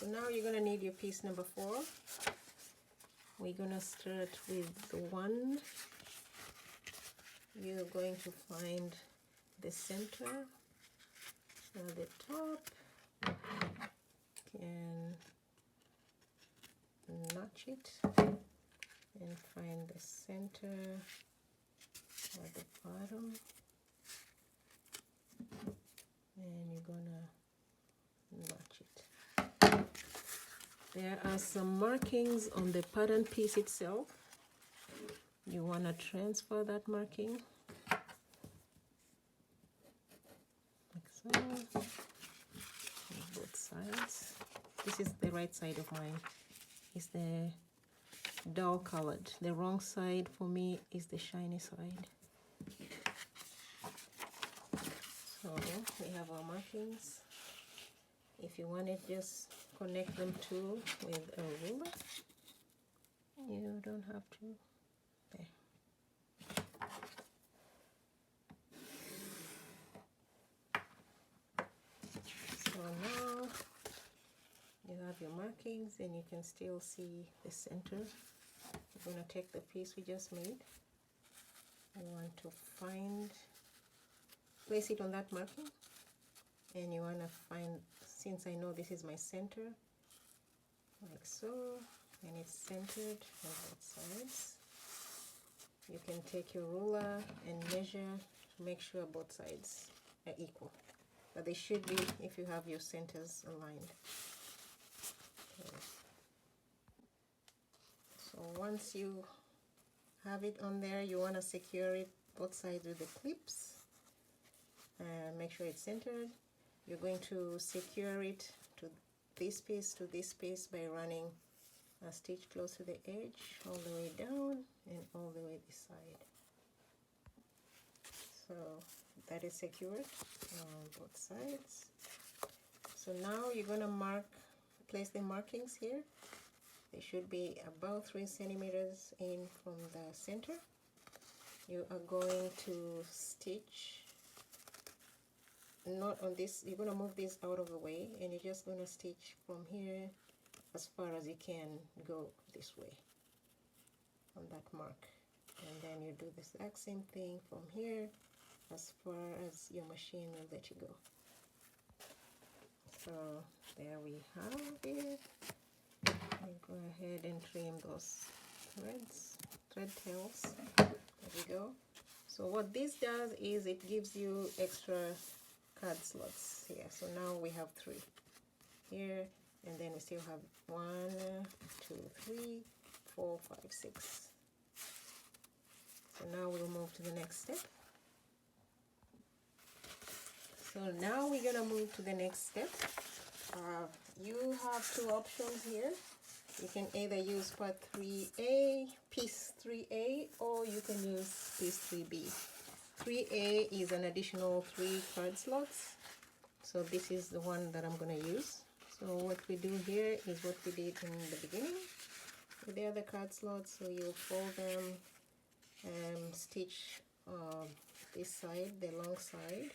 So now you're gonna need your piece number 4. We're gonna start with the 1. You're going to find the center at the top, and notch it and find the center at the bottom, and you're gonna notch it. There are some markings on the pattern piece itself. You want to transfer that marking like so on both sides. This is the right side of mine. It's the dull colored. The wrong side for me is the shiny side. So we have our markings. If you want it, just connect them too with a ruler. You don't have to. There. So now you have your markings, and you can still see the center. We're going to take the piece we just made. I want to place it on that marking, and you want to find, since I know this is my center, like so, and it's centered on both sides. You can take your ruler and measure to make sure both sides are equal, but they should be if you have your centers aligned. Okay. So once you have it on there, you want to secure it both sides with the clips. Make sure it's centered. You're going to secure it to this piece by running a stitch close to the edge, all the way down and all the way this side. So that is secured on both sides. So now you're going to place the markings here. They should be about 3 centimeters in from the center. You are going to stitch, not on this, you're going to move this out of the way, and you're just going to stitch from here as far as you can go this way on that mark, and then you do the exact same thing from here as far as your machine will let you go. So there we have it. Go ahead and trim those thread tails. There we go. So what this does is it gives you extra card slots here. So now we have 3 here, and then we still have 1, 2, 3, 4, 5, 6. So now we'll move to the next step. So now we're gonna move to the next step. You have 2 options here. You can either use part 3A, piece 3A, or you can use piece 3B. 3A is an additional 3 card slots. So this is the one that I'm going to use. So what we do here is what we did in the beginning with the other card slots. So you fold them and stitch this side, the long side.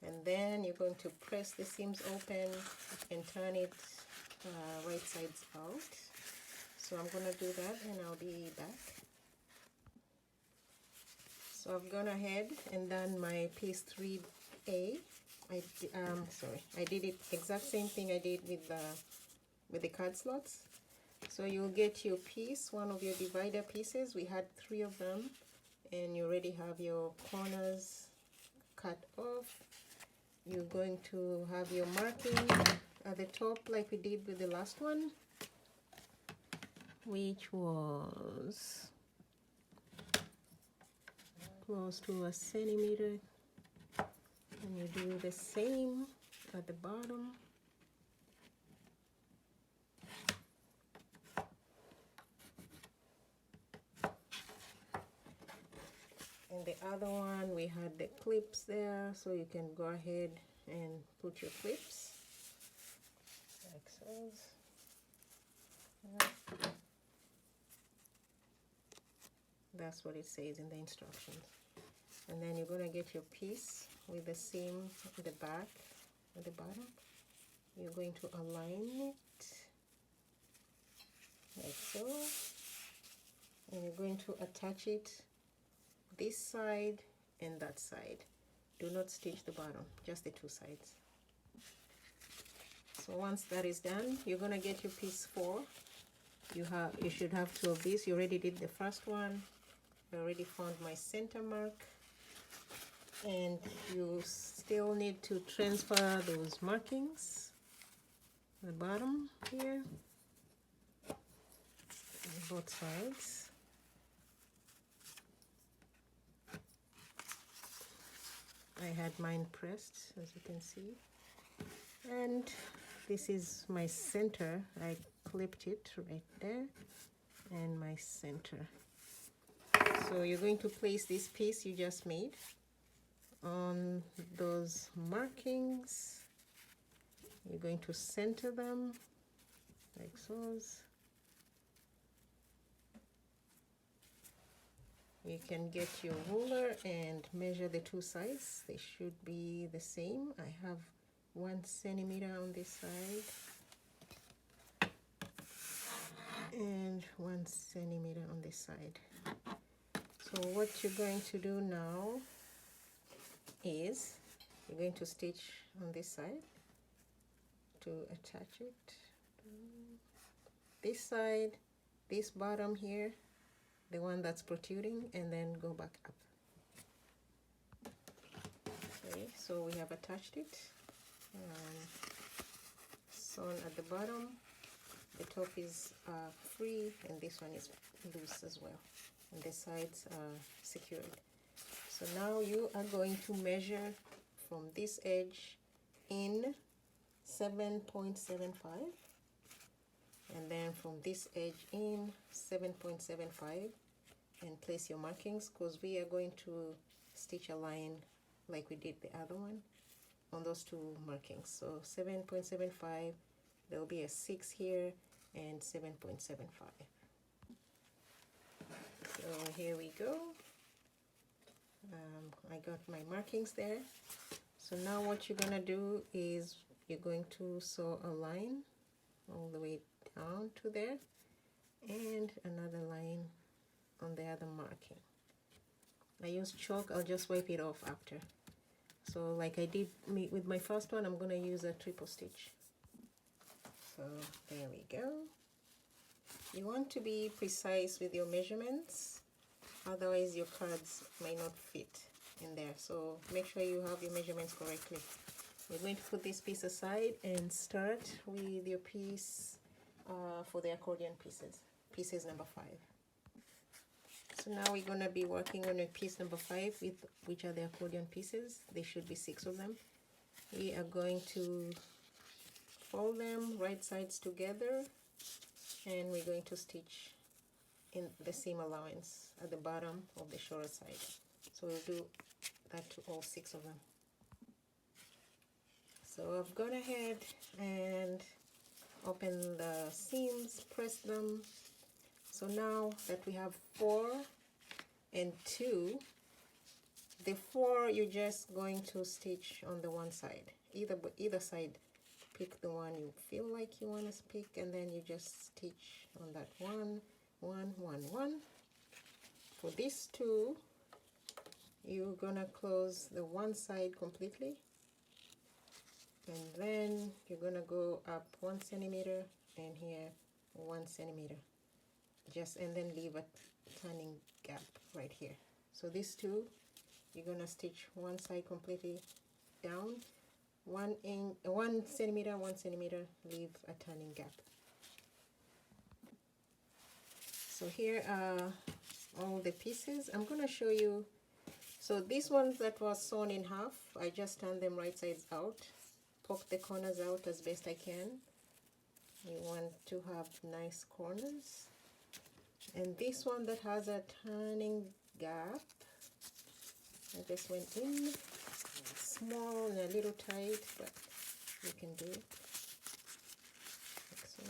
And then you're going to press the seams open and turn it right sides out. So I'm going to do that, and I'll be back. So I've gone ahead and done my piece 3A. I did it exact same thing I did with the card slots. So you'll get your piece, one of your divider pieces. We had 3 of them, and you already have your corners cut off. You're going to have your marking at the top like we did with the last one, which was close to 1 centimeter, and you do the same at the bottom. And the other one, we had the clips there, so you can go ahead and put your clips like so. Yeah. That's what it says in the instructions. And then you're going to get your piece with the seam at the back, at the bottom. you're going to align it like so, and you're going to attach it this side and that side. Do not stitch the bottom, just the two sides. So once that is done, you're gonna get your piece 4. You should have 2 of these. You already did the first one. I already found my center mark, and you still need to transfer those markings, the bottom here, on both sides. I had mine pressed, as you can see, and this is my center. I clipped it right there, and my center. So you're going to place this piece you just made on those markings. You're going to center them like so. You can get your ruler and measure the two sides. They should be the same. I have 1 centimeter on this side and 1 centimeter on this side. So what you're going to do now is you're going to stitch on this side to attach it. This side, this bottom here, the one that's protruding, and then go back up. Okay, so we have attached it, sewn at the bottom. The top is free, and this one is loose as well, and the sides are secured. So now you are going to measure from this edge in 7.75, and then from this edge in 7.75, and place your markings, because we are going to stitch a line like we did the other one on those 2 markings. So 7.75, there will be a 6 here, and 7.75. So here we go. I got my markings there. So now what you're gonna do is you're going to sew a line all the way down to there, and another line on the other marking. I use chalk. I'll just wipe it off after. So like I did with my first one, I'm gonna use a triple stitch. So there we go. You want to be precise with your measurements, otherwise your cards may not fit in there. So make sure you have your measurements correctly. We're going to put this piece aside and start with your piece for the accordion pieces number 5. So now we're going to be working on a piece number 5, with which are the accordion pieces. There should be 6 of them. We are going to fold them right sides together, and we're going to stitch in the seam allowance at the bottom of the shorter side. So we'll do that to all 6 of them. So I've gone ahead and opened the seams, pressed them. So now that we have 4 and 2, the 4 you're just going to stitch on the one side. Either side, pick the one you feel like you want to pick, and then you just stitch on that 1, 1, 1, 1. For these 2, you're gonna close the one side completely, and then you're gonna go up 1 centimeter, and here 1 centimeter, and then leave a turning gap right here. So these 2, you're gonna stitch one side completely down, 1 centimeter, 1 centimeter, leave a turning gap. So here are all the pieces. I'm gonna show you. So these ones that was sewn in half, I just turned them right sides out, poke the corners out as best I can. You want to have nice corners. And this one that has a turning gap, I just went in small and a little tight, but you can do it. Like so.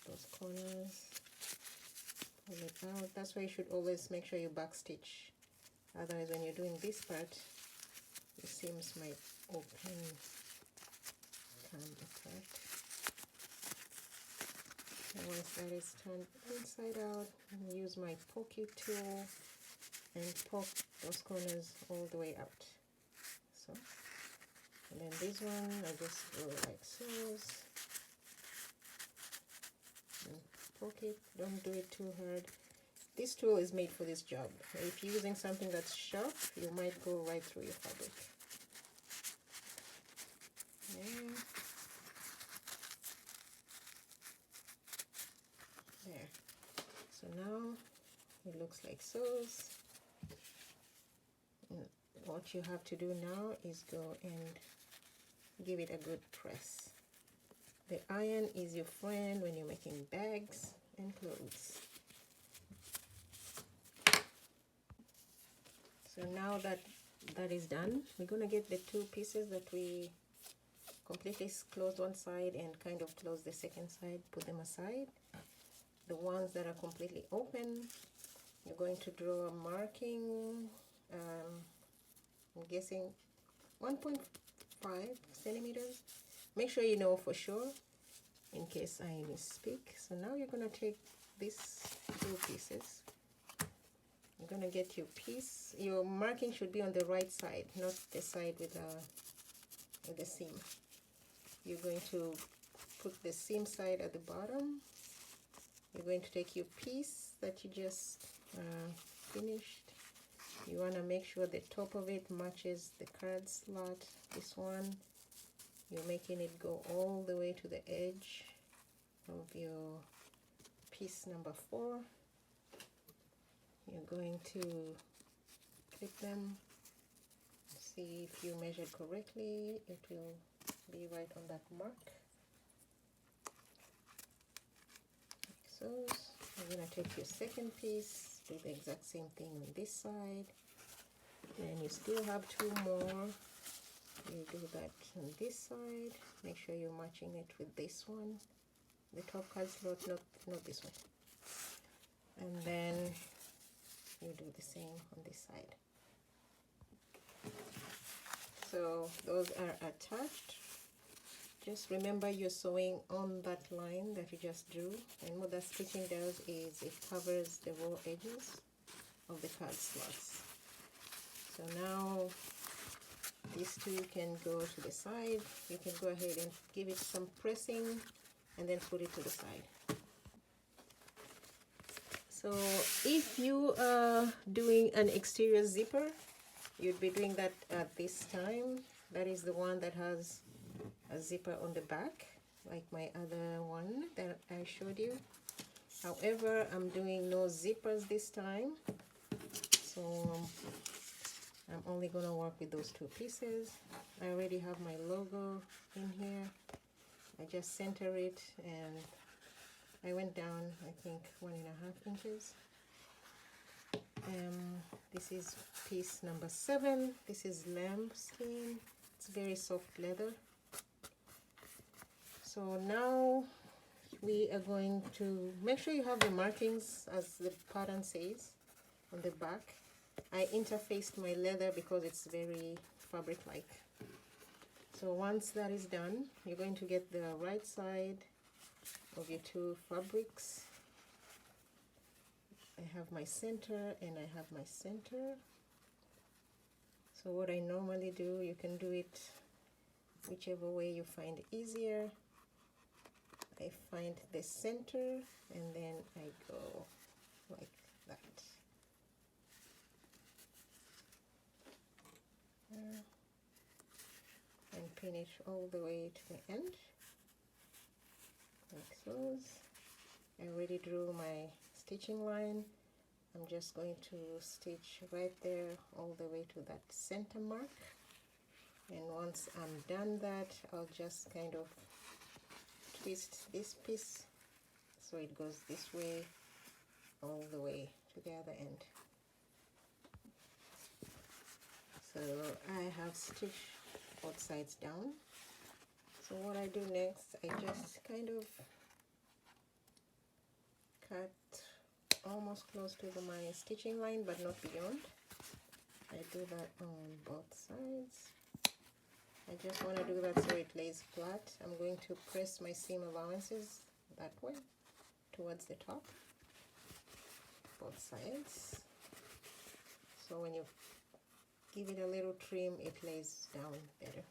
Those corners, pull it out. That's why you should always make sure you back stitch. Otherwise, when you're doing this part, you seams might open, come apart. And once that is turned inside out, I'll use my poke tool and poke those corners all the way out. So, and then this one I just go like so, and poke it. Don't do it too hard. This tool is made for this job. If you're using something that's sharp, you might go right through your fabric. And there. So now it looks like so. What you have to do now is go and give it a good press. The iron is your friend when you're making bags and clothes. So now that that is done, we're going to get the two pieces that we completely closed one side and kind of closed the second side, put them aside. The ones that are completely open, you're going to draw a marking, I'm guessing 1.5 centimeters. Make sure you know for sure in case I misspeak. So now you're going to take these two pieces. You're going to get your piece. Your marking should be on the right side, not the side with the seam. You're going to put the seam side at the bottom. You're going to take your piece that you just finished. You want to make sure the top of it matches the card slot. This one, you're making it go all the way to the edge of your piece number 4. You're going to clip them, see if you measured correctly. It will be right on that mark. Like so. You're going to take your second piece, do the exact same thing on this side, and you still have 2 more. You do that on this side. Make sure you're matching it with this one, the top card slot, not this one. And then you do the same on this side. So those are attached. Just remember you're sewing on that line that you just drew, and what that stitching does is it covers the raw edges of the card slots. So now these two can go to the side. You can go ahead and give it some pressing and then put it to the side. So if you are doing an exterior zipper, you'd be doing that at this time. That is the one that has a zipper on the back, like my other one that I showed you. However, I'm doing no zippers this time, so I'm only going to work with those 2 pieces. I already have my logo in here. I just center it, and I went down, I think, 1.5 inches. This is piece number 7. This is lamb skin. It's very soft leather. So now we are going to make sure you have the markings as the pattern says on the back. I interfaced my leather because it's very fabric-like. So once that is done, you're going to get the right side of your 2 fabrics. I have my center and I have my center. So what I normally do, you can do it whichever way you find easier. I find the center and then I go like that. And pin it all the way to the end, like so. I already drew my stitching line. I'm just going to stitch right there all the way to that center mark, and once I'm done that, I'll just kind of twist this piece so it goes this way all the way to the other end. So I have stitched both sides down. So what I do next, I just kind of cut almost close to my stitching line, but not beyond. I do that on both sides. I just want to do that so it lays flat. I'm going to press my seam allowances that way towards the top, both sides. So when you give it a little trim, it lays down better.